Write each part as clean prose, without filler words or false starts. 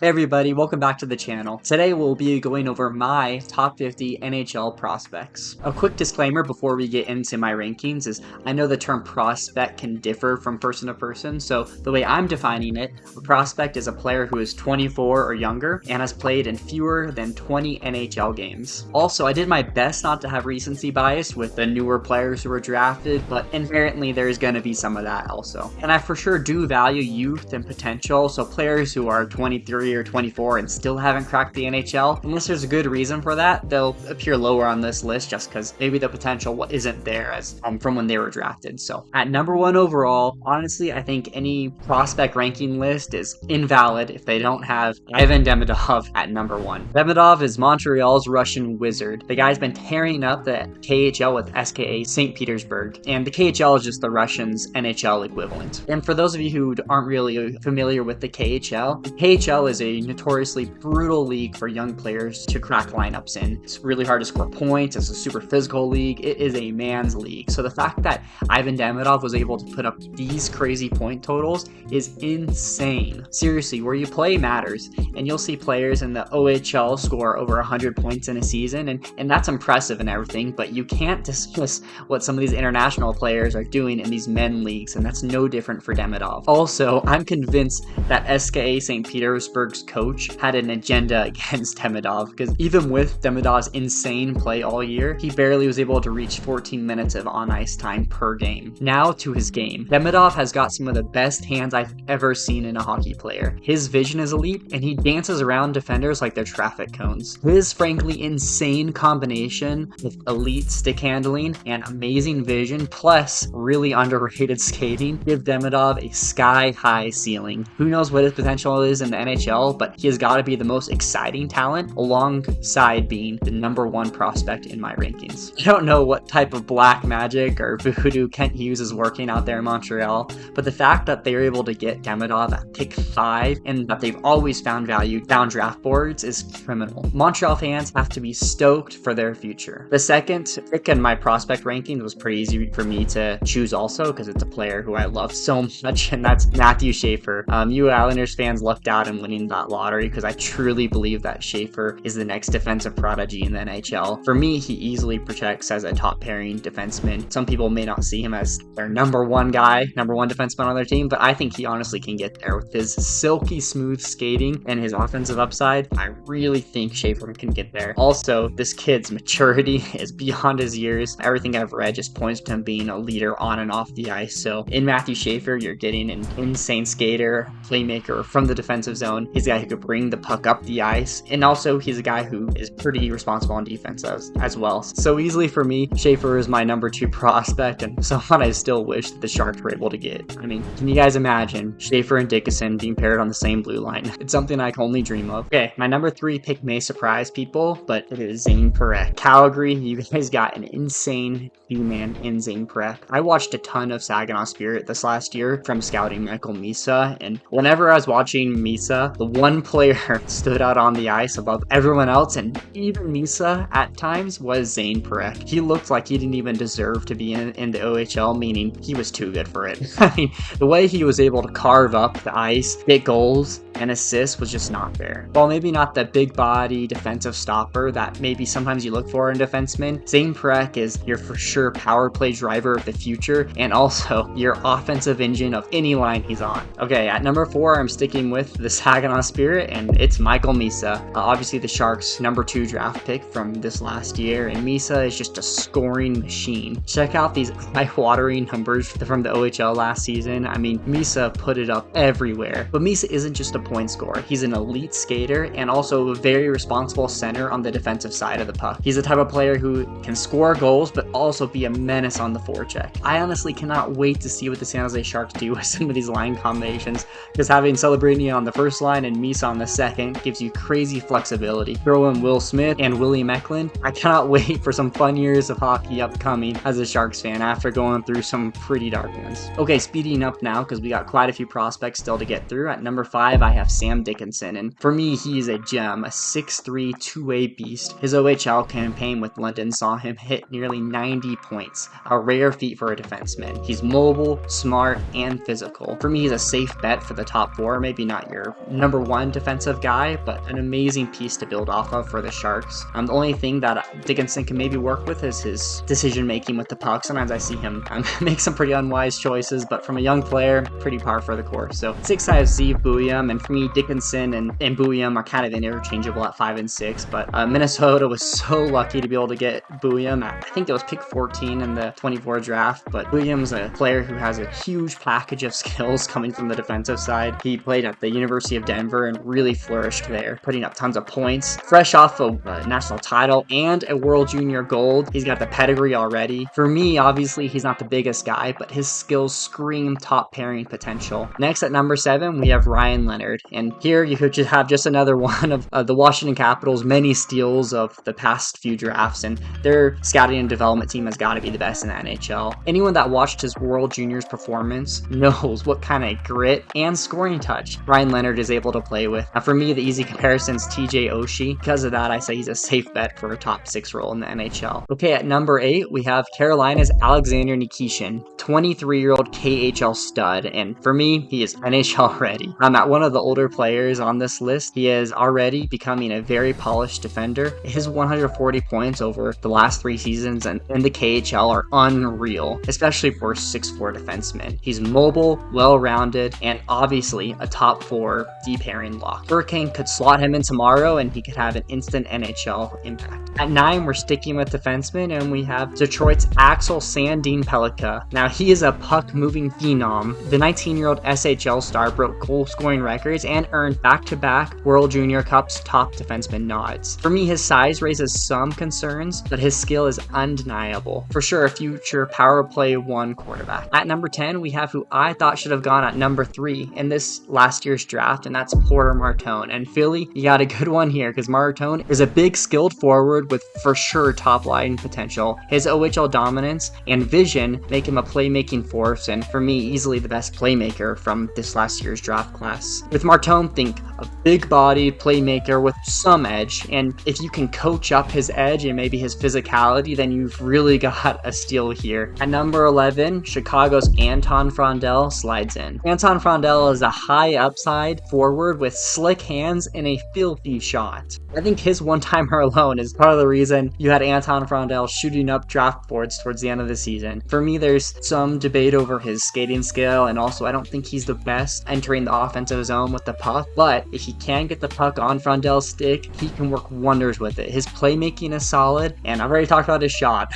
Hey everybody, welcome back to the channel. Today we'll be going over my top 50 NHL prospects. A quick disclaimer before we get into my rankings is I know the term prospect can differ from person to person, so the way I'm defining it, a prospect is a player who is 24 or younger and has played in fewer than 20 NHL games. Also, I did my best not to have recency bias with the newer players who were drafted, but inherently there's going to be some of that also. And I for sure do value youth and potential, so players who are 23 or 24 and still haven't cracked the NHL, unless there's a good reason for that, they'll appear lower on this list just because maybe the potential isn't there as from when they were drafted. So at number 1 overall, honestly, I think any prospect ranking list is invalid if they don't have Ivan Demidov at number 1. Demidov is Montreal's Russian wizard. The guy's been tearing up the KHL with SKA St. Petersburg, and the KHL is just the Russians' NHL equivalent. And for those of you who aren't really familiar with the KHL is a notoriously brutal league for young players to crack lineups in. It's really hard to score points. It's a super physical league. It is a man's league. So the fact that Ivan Demidov was able to put up these crazy point totals is insane. Seriously, where you play matters, and you'll see players in the OHL score over 100 points in a season, and that's impressive and everything, but you can't dismiss what some of these international players are doing in these men leagues, and that's no different for Demidov. Also, I'm convinced that SKA St. Petersburg's coach had an agenda against Demidov, because even with Demidov's insane play all year, he barely was able to reach 14 minutes of on-ice time per game. Now to his game. Demidov has got some of the best hands I've ever seen in a hockey player. His vision is elite, and he dances around defenders like they're traffic cones. His frankly insane combination with elite stick handling and amazing vision, plus really underrated skating, give Demidov a sky-high ceiling. Who knows what his potential is in the NHL, but he has got to be the most exciting talent alongside being the number 1 prospect in my rankings. I don't know what type of black magic or voodoo Kent Hughes is working out there in Montreal, but the fact that they're able to get Demidov at pick 5 and that they've always found value down draft boards is criminal. Montreal fans have to be stoked for their future. The second pick in my prospect rankings was pretty easy for me to choose also because it's a player who I love so much, and that's Matthew Schaefer. You Islanders fans lucked out in winning that lottery because I truly believe that Schaefer is the next defensive prodigy in the NHL. For me, he easily projects as a top pairing defenseman. Some people may not see him as their number 1 guy, number 1 defenseman on their team, but I think he honestly can get there with his silky smooth skating and his offensive upside. I really think Schaefer can get there. Also, this kid's maturity is beyond his years. Everything I've read just points to him being a leader on and off the ice. So in Matthew Schaefer, you're getting an insane skater, playmaker from the defensive zone. He's a guy who could bring the puck up the ice, and also he's a guy who is pretty responsible on defense as well. So easily for me, Schaefer is my number 2 prospect, and someone I still wish that the Sharks were able to get. I mean, can you guys imagine Schaefer and Dickinson being paired on the same blue line? It's something I can only dream of. Okay, my number 3 pick may surprise people, but it is Zayn Pere. Calgary, you guys got an insane man in Zayn Pere. I watched a ton of Saginaw Spirit this last year from scouting Michael Misa, and whenever I was watching Misa, the one player stood out on the ice above everyone else, and even Misa at times, was Zayn Pere. He looked like he didn't even deserve to be in the OHL, meaning he was too good for it. I mean, the way he was able to carve up the ice, get goals, and assists was just not there. While maybe not the big body defensive stopper that maybe sometimes you look for in defensemen, Zayn Pere is your for sure power play driver of the future, and also your offensive engine of any line he's on. Okay, at number 4, I'm sticking with the Saginaw Spirit, and it's Michael Misa. Obviously the Sharks' number 2 draft pick from this last year, and Misa is just a scoring machine. Check out these eye-watering numbers from the OHL last season. I mean, Misa put it up everywhere. But Misa isn't just a point scorer. He's an elite skater and also a very responsible center on the defensive side of the puck. He's the type of player who can score goals but also be a menace on the forecheck. I honestly cannot wait to see what the San Jose Sharks do with some of these line combinations, because having Celebrini on the first line and Misa on the second gives you crazy flexibility. Throw in Will Smith and Willie Mecklin. I cannot wait for some fun years of hockey upcoming as a Sharks fan after going through some pretty dark ones. Okay, speeding up now because we got quite a few prospects still to get through. At number 5, I have Sam Dickinson, and for me, he's a gem, a 6'3", two-way beast. His OHL campaign with London saw him hit nearly 90 points, a rare feat for a defenseman. He's mobile, smart, and physical. For me, he's a safe bet for the top 4, maybe not your number number one defensive guy, but an amazing piece to build off of for the Sharks. The only thing that Dickinson can maybe work with is his decision making with the puck. Sometimes I see him make some pretty unwise choices, but from a young player, pretty par for the course. So 6 I have Steve Bouillon, and for me, Dickinson and Bouillon are kind of interchangeable at 5 and 6, but Minnesota was so lucky to be able to get Bouillon. I think it was pick 14 in the 24 draft, but Bouillon's a player who has a huge package of skills coming from the defensive side. He played at the University of Denver and really flourished there, putting up tons of points. Fresh off a national title and a World Junior gold, he's got the pedigree already. For me, obviously, he's not the biggest guy, but his skills scream top pairing potential. Next at number 7, we have Ryan Leonard, and here you could just have just another one of the Washington Capitals' many steals of the past few drafts, and their scouting and development team has got to be the best in the NHL. Anyone that watched his World Juniors performance knows what kind of grit and scoring touch Ryan Leonard is able to play with. Now, for me, the easy comparison is TJ Oshie. Because of that, I say he's a safe bet for a top 6 role in the NHL. Okay, at number 8, we have Carolina's Alexander Nikishian, 23-year-old KHL stud, and for me, he is NHL ready. I'm not one of the older players on this list. He is already becoming a very polished defender. His 140 points over the last 3 seasons in the KHL are unreal, especially for a 6'4" defenseman. He's mobile, well-rounded, and obviously a top 4 D-pairing lock. Hurricane could slot him in tomorrow and he could have an instant NHL impact. At 9, we're sticking with defensemen, and we have Detroit's Axel Sandhagen. Now, he is a puck-moving phenom. The 19-year-old SHL star broke goal-scoring records and earned back-to-back World Junior Cup's top defenseman nods. For me, his size raises some concerns, but his skill is undeniable. For sure, a future power play 1 quarterback. At number 10, we have who I thought should have gone at number 3 in this last year's draft, and that's Porter Martone. And Philly, you got a good one here, because Martone is a big skilled forward with for sure top line potential. His OHL dominance and vision make him a playmaking force, and for me, easily the best playmaker from this last year's draft class. With Martone, think a big-bodied playmaker with some edge, and if you can coach up his edge and maybe his physicality, then you've really got a steal here. At number 11, Chicago's Anton Fondell slides in. Anton Fondell is a high upside forward with slick hands and a filthy shot. I think his one-timer alone is part of the reason you had Anton Fondell shooting up draft boards towards the end of the season. For me, there's some debate over his skating skill, and also I don't think he's the best entering the offensive zone with the puck, but if he can get the puck on Fondell's stick, he can work wonders with it. His playmaking is solid, and I've already talked about his shot.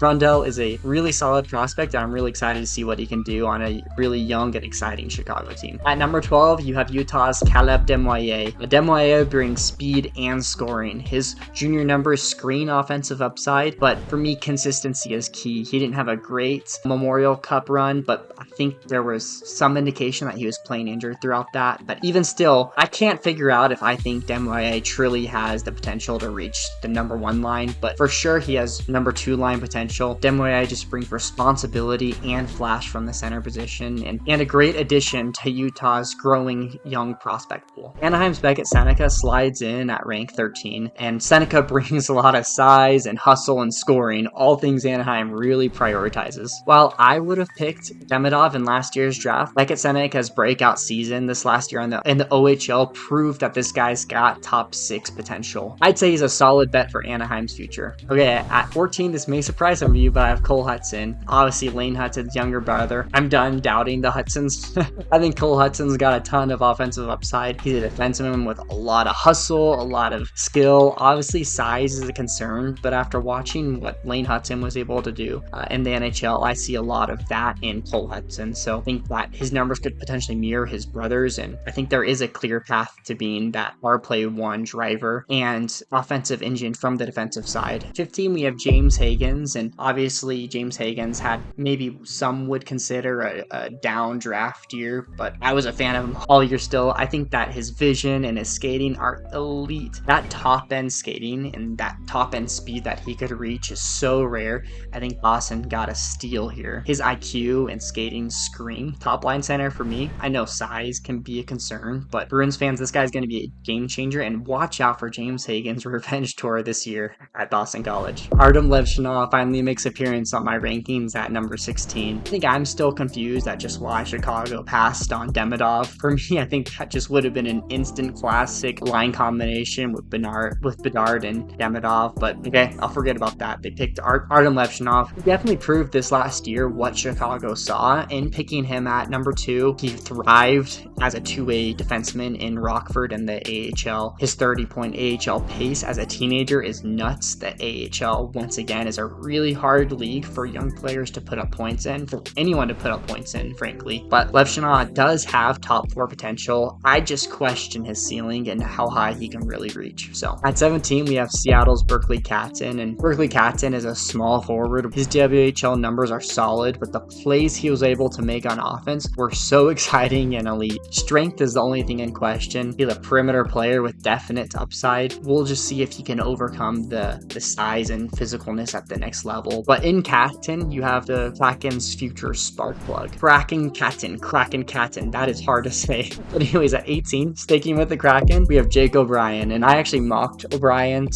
Fondell is a really solid prospect, and I'm really excited to see what he can do on a really young and exciting Chicago team. At number 12, you have Utah's Caleb Desmoyer. Desmoyer brings speed and scoring. His junior numbers screen offensive upside, but for me, consistency is key. He didn't have a great Memorial Cup run, but I think there was some indication that he was playing injured throughout that. But even still, I can't figure out if I think Desmoyer truly has the potential to reach the number 1 line, but for sure he has number 2 line potential. Desmoyer just brings responsibility and flash from the center position, and a great addition to Utah's growing young prospect pool. Anaheim's Becket Senica slides in at rank 13, and Seneca brings a lot of size and hustle and scoring, all things Anaheim really prioritizes. While I would have picked Demidov in last year's draft, Becket Seneca's breakout season this last year in the OHL proved that this guy's got top 6 potential. I'd say he's a solid bet for Anaheim's future. Okay, at 14, this may surprise some of you, but I have Cole Hudson. Obviously, Lane Hudson's younger brother. I'm done doubting the Hudsons. I think Cole Hudson's got a ton of offensive upside. He's a defenseman with a lot of hustle, a lot of skill. Obviously, size is a concern, but after watching what Lane Hudson was able to do in the NHL, I see a lot of that in Cole Hudson. So I think that his numbers could potentially mirror his brother's, and I think there is a clear path to being that power play 1 driver and offensive engine from the defensive side. 15, we have James Hagens, and obviously James Hagens had maybe some would consider a down draft year, but I was a fan of him all year still. I think that his vision and his skating are elite. That top end skating and that top end speed that he could reach is so rare. I think Boston got a steal here. His IQ and skating scream. Top line center for me. I know size can be a concern, but Bruins fans, this guy's going to be a game changer, and watch out for James Hagen's revenge tour this year at Boston College. Ardan Lechinov finally makes appearance on my rankings at number 16. I think I'm still confused at just why Chicago passed on Demidov. For me, I think that just would have been an instant classic line combination with Bedard and Demidov. But okay, I'll forget about that. They picked Ardan Lechinov. He definitely proved this last year what Chicago saw in picking him at number 2. He thrived as a two-way defenseman in Rockford and the AHL. His 30-point AHL pace as a teenager is nuts. The AHL, once again, is a really hard league for young players to put up points in, for anyone to put up points in, frankly. But Lechinov does have top 4 potential. I just question his ceiling and how high he can really reach. So at 17, we have Seattle's Berkeley Kton, and Berkeley Kton is a small forward. His WHL numbers are solid, but the plays he was able to make on offense were so exciting and elite. Strength is the only thing in question. He's a perimeter player with definite upside. We'll just see if he can overcome the size and physicalness at the next level. But in Kton, you have the Kraken's future spark plug. Kraken Kton. That is hard to say. But anyways, at 18, sticking with the Kraken, we have Jake OBrien, and I actually mocked OBrien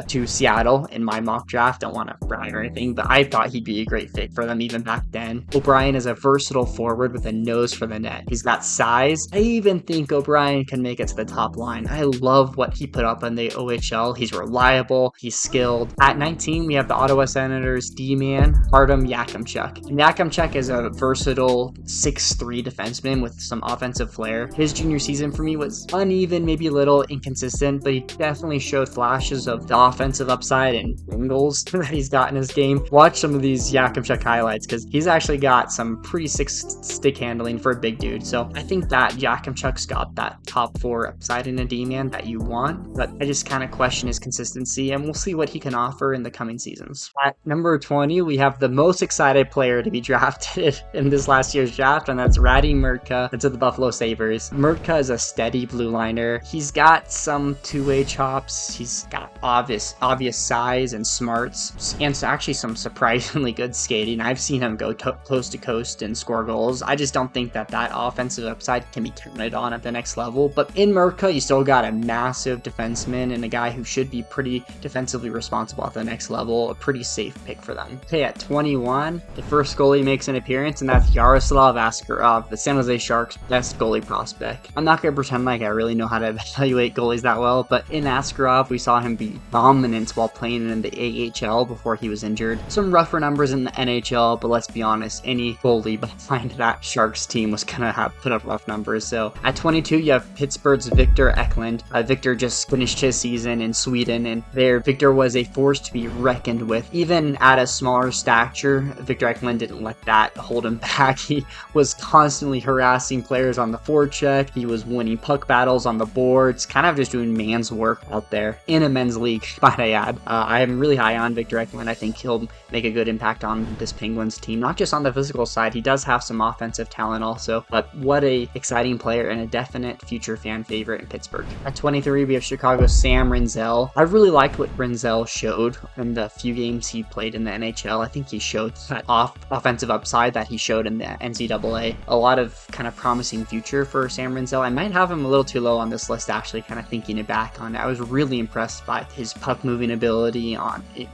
to Seattle in my mock draft. Don't want to brag or anything, but I thought he'd be a great fit for them even back then. OBrien is a versatile forward with a nose for the net. He's got size. I even think OBrien can make it to the top line. I love what he put up in the OHL. He's reliable. He's skilled. At 19, we have the Ottawa Senators D-man, Hardam Yakamchuk. And Yakamchuk is a versatile 6'3" defenseman with some offensive flair. His junior season for me was uneven, maybe a little inconsistent, but he definitely showed flashes of the offensive upside and angles that he's got in his game. Watch some of these Yakamchuk highlights because he's actually got some pretty sick stick handling for a big dude. So I think that Yakamchuk's got that top 4 upside in a D-man that you want, but I just kind of question his consistency, and we'll see what he can offer in the coming seasons. At number 20, we have the most excited player to be drafted in this last year's draft, and that's Ratty Murka to the Buffalo Sabres. Murka is a steady blue liner. He's got some two-way chops. He's got obvious size and smarts, and actually some surprisingly good skating. I've seen him go coast to coast and score goals. I just don't think that offensive upside can be counted on at the next level. But in Murka, you still got a massive defenseman and a guy who should be pretty defensively responsible at the next level. A pretty safe pick for them. Okay, at 21, the first goalie makes an appearance, and that's Yarislav Ascarov, the San Jose Sharks' best goalie prospect. I'm not going to pretend like I really know how to evaluate goalies that well, but in Ascarov, we saw him be dominant while playing in the AHL before he was injured. Some rougher numbers in the NHL, but let's be honest, any goalie behind that Sharks team was going to have put up rough numbers. So at 22, you have Pittsburgh's Victor Ekman. Victor just finished his season in Sweden, and there Victor was a force to be reckoned with. Even at a smaller stature, Victor Ekman didn't let that hold him back. He was constantly harassing players on the forecheck. He was winning puck battles on the boards, kind of just doing man's work out there in a men's league, might I add. I am really high on Victor Ekman. I think he'll make a good impact on this Penguins team, not just on the physical side. He does have some offensive talent also, but what a exciting player and a definite future fan favorite in Pittsburgh. At 23, we have Chicago's Sam Rinzel. I really liked what Rinzel showed in the few games he played in the NHL. I think he showed that offensive upside that he showed in the NCAA. A lot of kind of promising future for Sam Rinzel. I might have him a little too low on this list, actually, kind of thinking it back on it. I was really impressed by his puck moving ability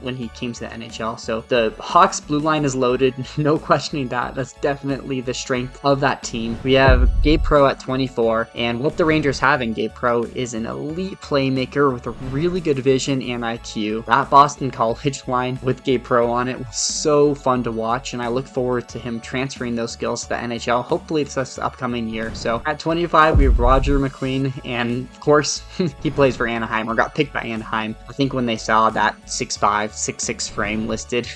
when he came to the NHL. So the Hawks blue line is loaded, no questioning that. That's definitely the strength of that team. We have Gabe Pro at 24, and what the Rangers have in Gabe Pro is an elite playmaker with a really good vision and IQ. That Boston College line with Gabe Pro on it was so fun to watch, and I look forward to him transferring those skills to the NHL, hopefully this upcoming year. So at 25, we have Roger McQueen, and of course, he plays for Anaheim, or got picked by Anaheim. I think when they saw that 6'5", 6'6" frame listed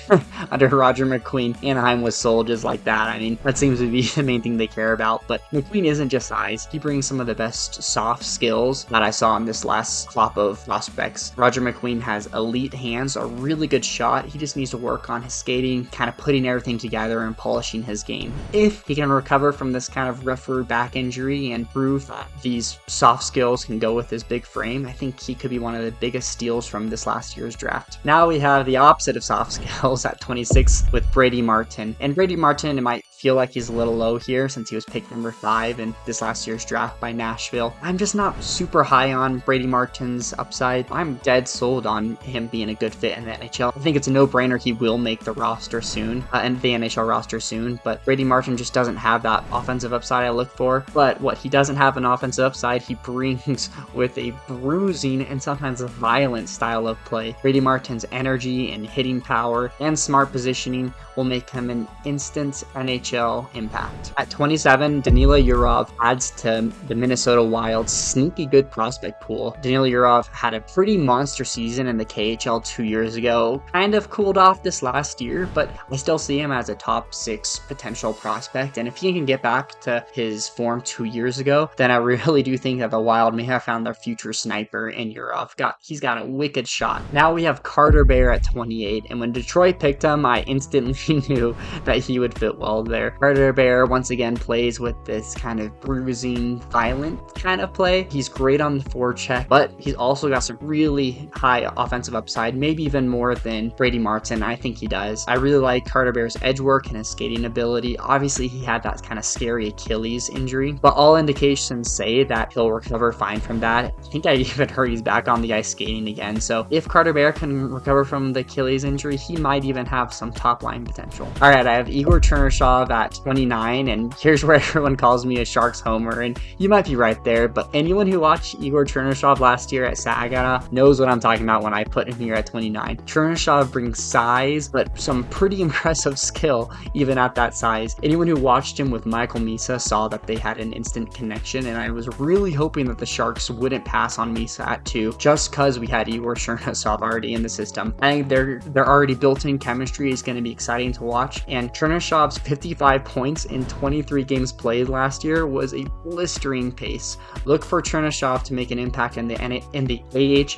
under Roger McQueen, Anaheim was sold just like that. I mean, that seems to be the main thing they care about, but McQueen isn't just size. He brings some of the best soft skills that I saw in this last crop of prospects. Roger McQueen has elite hands, a really good shot. He just needs to work on his skating, kind of putting everything together and polishing his game. If he can recover from this kind of rougher back injury and prove that these soft skills can go with his big frame, I think he could be one of the biggest steals from this last year's draft. Now we have the opposite of soft skills at 26 with Brady Martin. And Brady Martin, it might feel like he's a little low here since he was picked number 5 in this last year's draft by Nashville. I'm just not super high on Brady Martin's upside. I'm dead sold on him being a good fit in the NHL. I think it's a no-brainer he will make the roster soon, and the NHL roster soon, but Brady Martin just doesn't have that offensive upside I look for. But what he doesn't have an offensive upside, he brings with a bruising and sometimes a violent style of play. Brady Martin's energy and hitting power and smart positioning will make him an instant NHL impact. At 27, Denila Yurov adds to the Minnesota Wild's sneaky good prospect pool. Denila Yurov had a pretty monster season in the KHL 2 years ago, kind of cooled off this last year, but I still see him as a top 6 potential prospect, and if he can get back to his form 2 years ago, then I really do think that the Wild may have found their future sniper in Yurov. He's got a wicked shot. Now we have Carter Bear at 28, and when Detroit picked him, I instantly knew that he would fit well there. Carter Bear once again plays with this kind of bruising, violent kind of play. He's great on the forecheck, but he's also got some really high offensive upside, maybe even more than Brady Martin. I think he does. I really like Carter Bear's edge work and his skating ability. Obviously, he had that kind of scary Achilles injury, but all indications say that he'll recover fine from that. I think I even heard he's back on the ice skating again. So if Carter Bear can recover from the Achilles injury, he might even have some top line potential. All right, I have Igor Turner at 29, and here's where everyone calls me a Sharks homer, and you might be right there, but anyone who watched Igor Chernyshov last year at Saginaw knows what I'm talking about when I put him here at 29. Chernyshov brings size, but some pretty impressive skill even at that size. Anyone who watched him with Michael Misa saw that they had an instant connection, and I was really hoping that the Sharks wouldn't pass on Misa at 2, just because we had Igor Chernyshov already in the system. I think their already built-in chemistry is going to be exciting to watch, and Chernyshov's 55 points in 23 games played last year was a blistering pace. Look for Chernyshov to make an impact in the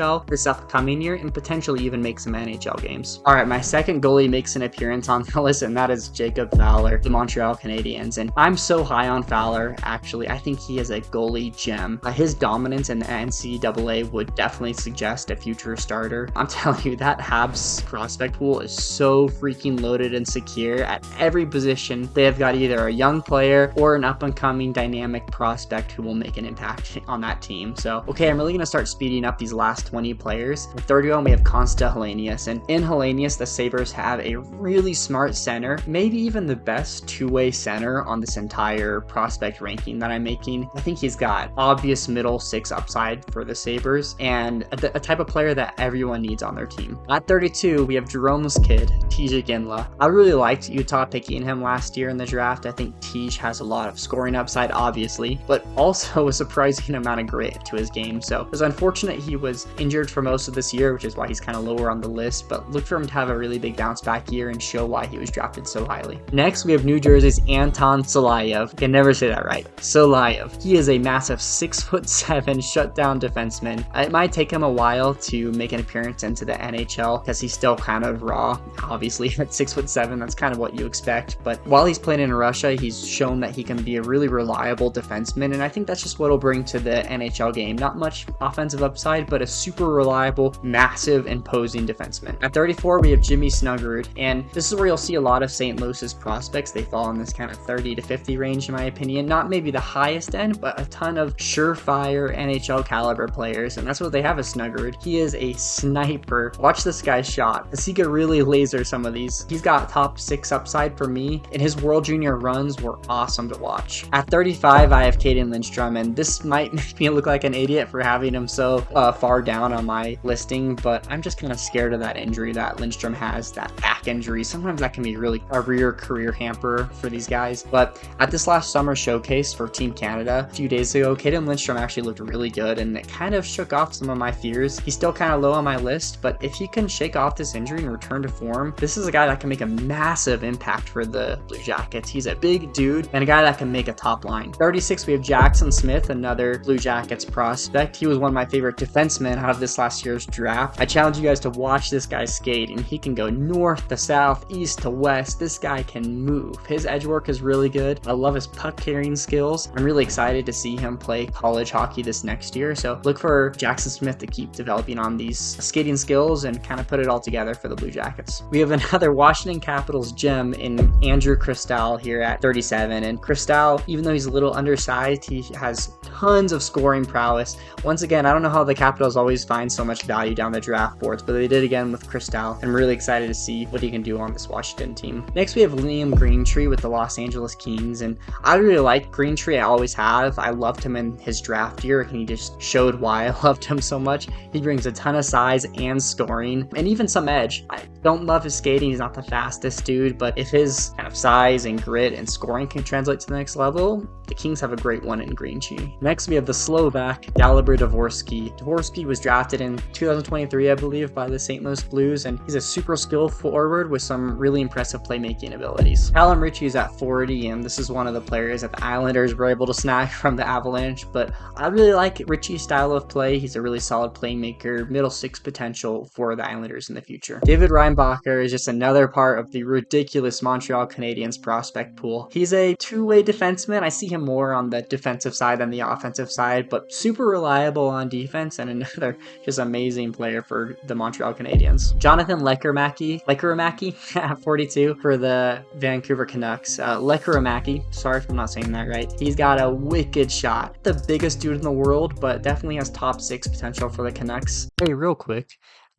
AHL this upcoming year and potentially even make some NHL games. All right, my second goalie makes an appearance on the list, and that is Jacob Valor, the Montreal Canadiens. And I'm so high on Valor, actually. I think he is a goalie gem. His dominance in the NCAA would definitely suggest a future starter. I'm telling you, that Habs prospect pool is so freaking loaded and secure at every position. They have got either a young player or an up-and-coming dynamic prospect who will make an impact on that team. So, okay, I'm really going to start speeding up these last 20 players. At 31, we have Konsta Helenius, and in Helenius, the Sabres have a really smart center, maybe even the best two-way center on this entire prospect ranking that I'm making. I think he's got obvious middle 6 upside for the Sabres, and a type of player that everyone needs on their team. At 32, we have Jerome's kid, TJ Ginla. I really liked Utah picking him last year in the draft. I think Tej has a lot of scoring upside, obviously, but also a surprising amount of grit to his game. So it was unfortunate he was injured for most of this year, which is why he's kind of lower on the list, but look for him to have a really big bounce back year and show why he was drafted so highly. Next, we have New Jersey's Anton Solayev. I can never say that right. Solayev. He is a massive 6'7" shutdown defenseman. It might take him a while to make an appearance into the NHL because he's still kind of raw. Obviously, at 6'7", that's kind of what you expect. But while he's playing in Russia, he's shown that he can be a really reliable defenseman, and I think that's just what he'll bring to the NHL game. Not much offensive upside, but a super reliable, massive, imposing defenseman. At 34, we have Jimmy Snuggerud, and this is where you'll see a lot of St. Louis's prospects. They fall in this kind of 30 to 50 range, in my opinion. Not maybe the highest end, but a ton of surefire NHL caliber players, and that's what they have as Snuggerud. He is a sniper. Watch this guy's shot. He could really laser some of these. He's got top 6 upside for me, and his World Junior runs were awesome to watch. At 35, I have Caden Lindstrom, and this might make me look like an idiot for having him so far down on my listing, but I'm just kind of scared of that injury that Lindstrom has, that back injury. Sometimes that can be really a real career hamper for these guys. But at this last summer showcase for Team Canada a few days ago, Caden Lindstrom actually looked really good, and it kind of shook off some of my fears. He's still kind of low on my list, but if he can shake off this injury and return to form, this is a guy that can make a massive impact for the Blue Jackets. He's a big dude and a guy that can make a top line. 36, we have Jackson Smith, another Blue Jackets prospect. He was one of my favorite defensemen out of this last year's draft. I challenge you guys to watch this guy skate, and he can go north to south, east to west. This guy can move. His edge work is really good. I love his puck carrying skills. I'm really excited to see him play college hockey this next year. So look for Jackson Smith to keep developing on these skating skills and kind of put it all together for the Blue Jackets. We have another Washington Capitals gem in Andrew Cristal here at 37. And Cristal, even though he's a little undersized, he has tons of scoring prowess. Once again, I don't know how the Capitals always find so much value down the draft boards, but they did again with Cristal. I'm really excited to see what he can do on this Washington team. Next, we have Liam Greentree with the Los Angeles Kings, and I really like Greentree. I always have. I loved him in his draft year, and he just showed why I loved him so much. He brings a ton of size and scoring, and even some edge. I don't love his skating. He's not the fastest dude, but if his kind of size and grit and scoring can translate to the next level, the Kings have a great one in Green-Chi. Next, we have the Slovak, Dalibor Dvorsky. Dvorsky was drafted in 2023, I believe, by the St. Louis Blues, and he's a super skilled forward with some really impressive playmaking abilities. Callum Ritchie is at 40, and this is one of the players that the Islanders were able to snag from the Avalanche, but I really like Ritchie's style of play. He's a really solid playmaker, middle six potential for the Islanders in the future. David Reinbacher is just another part of the ridiculous Montreal Canadiens prospect pool. He's a two-way defenseman. I see him more on the defensive side than the offensive side, but super reliable on defense and another just amazing player for the Montreal Canadiens. Jonathan Lekkerimäki at 42 for the Vancouver Canucks. Lekkerimäki, sorry if I'm not saying that right. He's got a wicked shot. The biggest dude in the world, but definitely has top 6 potential for the Canucks. Hey, real quick,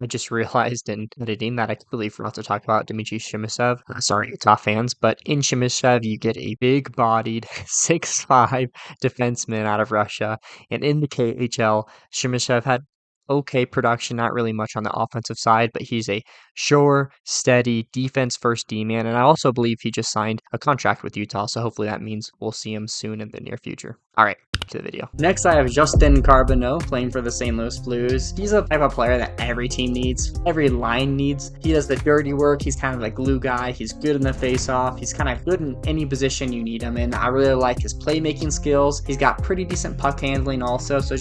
I just realized in editing that I completely forgot to talk about Dmitry Shimashev. Sorry, Utah fans, but in Shimashev, you get a big-bodied 6'5" defenseman out of Russia. And in the KHL, Shimashev had okay production, not really much on the offensive side, but he's a sure, steady, defense-first D-man. And I also believe he just signed a contract with Utah, so hopefully that means we'll see him soon in the near future. All right, to the video. Next, I have Justin Carbonneau playing for the St. Louis Blues. He's a type of player that every team needs, every line needs. He does the dirty work. He's kind of a glue guy. He's good in the face-off. He's kind of good in any position you need him in. I really like his playmaking skills. He's got pretty decent puck handling also. So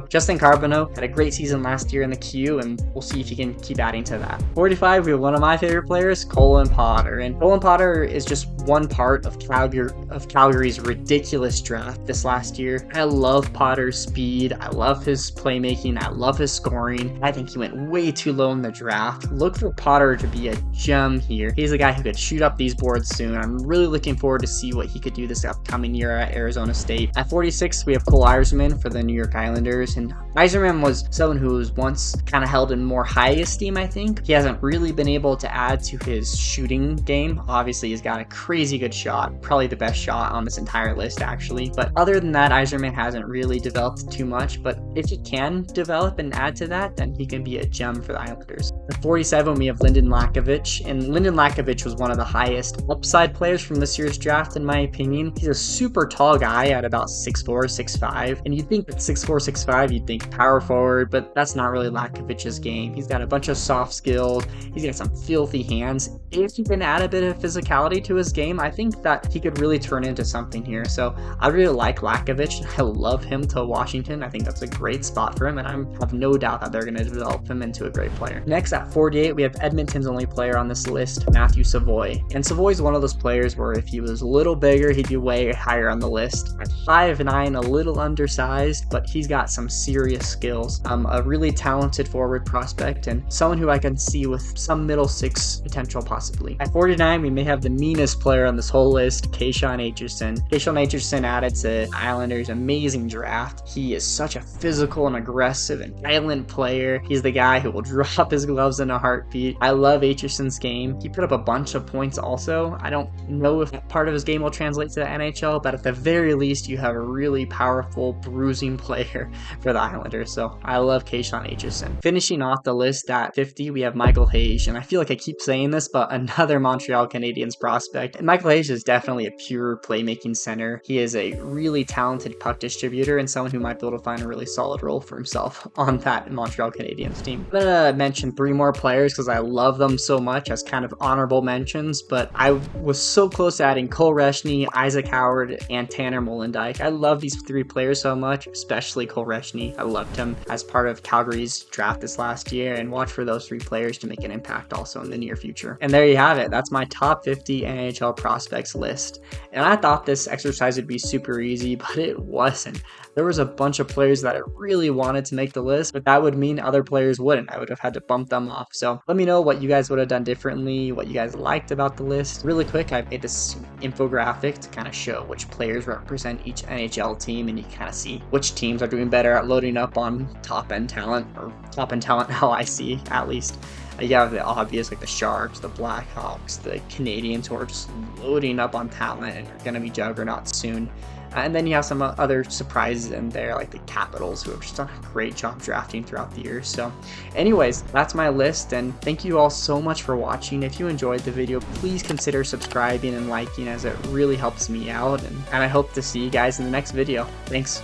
Justin Carbonneau had a great season last year in the Q, and we'll see if he can keep adding to that. 45, we have one of my favorite players, Colin Potter. And Colin Potter is just one part of Calgary's ridiculous draft this last year. I love Potter's speed. I love his playmaking. I love his scoring. I think he went way too low in the draft. Look for Potter to be a gem here. He's a guy who could shoot up these boards soon. I'm really looking forward to see what he could do this upcoming year at Arizona State. At 46, we have Cole Yzerman for the New York Islanders. And Yzerman was someone who was once kind of held in more high esteem, I think. He hasn't really been able to add to his shooting game. Obviously, he's got a crazy good shot. Probably the best shot on this entire list, actually. But other than that, Yzerman hasn't really developed too much. But if he can develop and add to that, then he can be a gem for the Islanders. At 47, we have Lyndon Lakovic. And Lyndon Lakovic was one of the highest upside players from this year's draft, in my opinion. He's a super tall guy at about 6'4", 6'5". And you'd think that 6'4", 6'5", you'd think power forward, but that's not really Lakovic's game. He's got a bunch of soft skills. He's got some filthy hands. If he can add a bit of physicality to his game, I think that he could really turn into something here. So I really like Lakovic. I love him to Washington. I think that's a great spot for him, and I have no doubt that they're going to develop him into a great player. Next, at 48, we have Edmonton's only player on this list, Matthew Savoy. And Savoy's one of those players where if he was a little bigger, he'd be way higher on the list. At 5'9", a little undersized, but he's got some serious skills. A really talented forward prospect and someone who I can see with some middle six potential possibly. At 49, we may have the meanest player on this whole list, Kayshawn Aitchison. Kayshawn Aitchison added to Islanders' amazing draft. He is such a physical and aggressive and violent player. He's the guy who will drop his gloves in a heartbeat. I love Aitchison's game. He put up a bunch of points also. I don't know if that part of his game will translate to the NHL, but at the very least, you have a really powerful, bruising player for the Islanders. So I love Kayshawn Aitchison. Finishing off the list at 50, we have Michael Hayes. And I feel like I keep saying this, but another Montreal Canadiens prospect. And Michael Hayes is definitely a pure playmaking center. He is a really talented puck distributor and someone who might be able to find a really solid role for himself on that Montreal Canadiens team. I'm gonna mention 3 more players because I love them so much as kind of honorable mentions, but I was so close to adding Cole Reshny, Isaac Howard, and Tanner Molendyke. I love these 3 players so much, especially Cole Reshny. I loved him as part of Calgary's draft this last year, and watch for those 3 players to make an impact also in the near future. And there you have it. That's my top 50 NHL prospects list. And I thought this exercise would be super easy, but it wasn't. There was a bunch of players that I really wanted to make the list, but that would mean other players wouldn't. I would have had to bump them off. So let me know what you guys would have done differently, what you guys liked about the list. Really quick, I made this infographic to kind of show which players represent each NHL team, and you kind of see which teams are doing better at loading up on top-end talent, or top-end talent how I see, at least. You have the obvious, like the Sharks, the Blackhawks, the Canadians, who are just loading up on talent and are going to be juggernauts soon. And then you have some other surprises in there, like the Capitals, who have just done a great job drafting throughout the year. So anyways, that's my list, and thank you all so much for watching. If you enjoyed the video, please consider subscribing and liking, as it really helps me out, and I hope to see you guys in the next video. Thanks.